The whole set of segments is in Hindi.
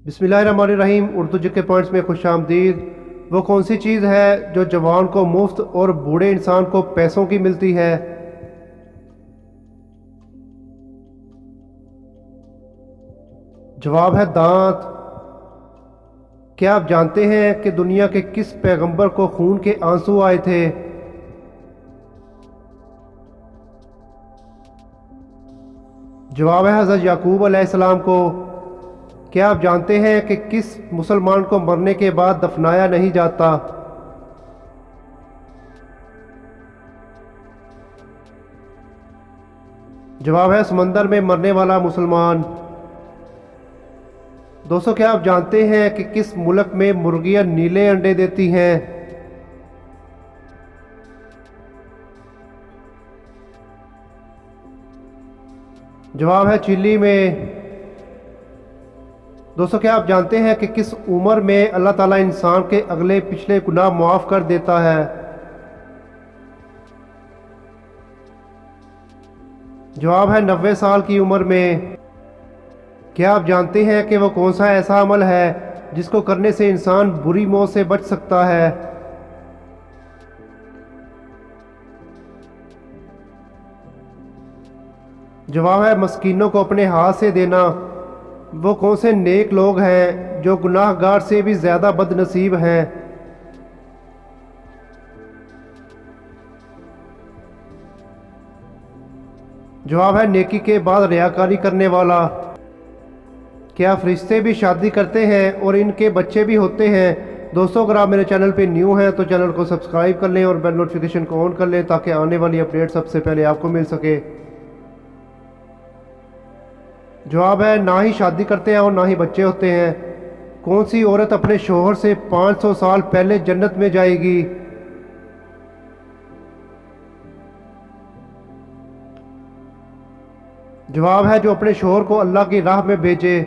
बिस्मिल्लाहिर्रहमानिर्रहीम। उर्दू के पॉइंट्स में खुश आमदीद। वो कौन सी चीज़ है जो जवान को मुफ्त और बूढ़े इंसान को पैसों की मिलती है? जवाब है दांत। क्या आप जानते हैं कि दुनिया के किस पैगंबर को खून के आंसू आए थे? जवाब है हज़रत याकूब अलैहिस्सलाम को। क्या आप जानते हैं कि किस मुसलमान को मरने के बाद दफनाया नहीं जाता? जवाब है समंदर में मरने वाला मुसलमान। दोस्तों, क्या आप जानते हैं कि किस मुल्क में मुर्गियां नीले अंडे देती हैं? जवाब है चिली में। दोस्तों, क्या आप जानते हैं कि किस उम्र में अल्लाह ताला इंसान के अगले पिछले गुनाह माफ़ कर देता है? जवाब है 90 साल की उम्र में। क्या आप जानते हैं कि वो कौन सा ऐसा अमल है जिसको करने से इंसान बुरी मौत से बच सकता है? जवाब है मस्कीनों को अपने हाथ से देना। वो कौन से नेक लोग हैं जो गुनाहगार से भी ज़्यादा बदनसीब हैं? जवाब है नेकी के बाद रियाकारी करने वाला। क्या फरिश्ते भी शादी करते हैं और इनके बच्चे भी होते हैं? दोस्तों, अगर आप मेरे चैनल पे न्यू हैं तो चैनल को सब्सक्राइब कर लें और बेल नोटिफिकेशन को ऑन कर लें ताकि आने वाली अपडेट सबसे पहले आपको मिल सके। जवाब है ना ही शादी करते हैं और ना ही बच्चे होते हैं। कौन सी औरत अपने शोहर से 500 साल पहले जन्नत में जाएगी? जवाब है जो अपने शोहर को अल्लाह की राह में भेजे।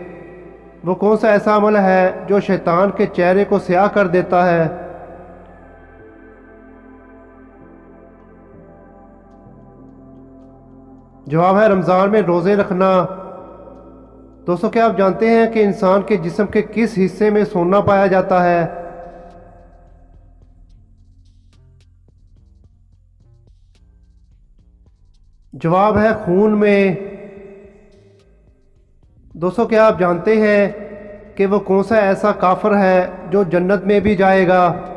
वो कौन सा ऐसा अमल है जो शैतान के चेहरे को स्याह कर देता है? जवाब है रमज़ान में रोज़े रखना। दोस्तों, क्या आप जानते हैं कि इंसान के जिस्म के किस हिस्से में सोना पाया जाता है? जवाब है खून में। दोस्तों, क्या आप जानते हैं कि वो कौन सा ऐसा काफिर है जो जन्नत में भी जाएगा?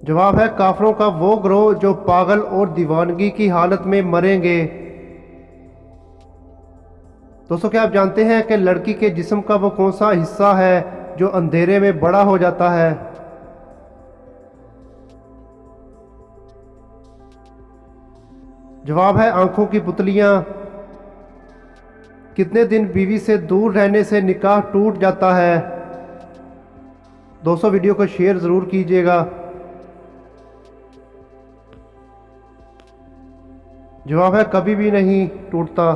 जवाब है काफिरों का वो ग्रोह जो पागल और दीवानगी की हालत में मरेंगे। दोस्तों, क्या आप जानते हैं कि लड़की के जिस्म का वो कौन सा हिस्सा है जो अंधेरे में बड़ा हो जाता है? जवाब है आंखों की पुतलियां। कितने दिन बीवी से दूर रहने से निकाह टूट जाता है? दोस्तों, वीडियो को शेयर ज़रूर कीजिएगा। जवाब है कभी भी नहीं टूटता।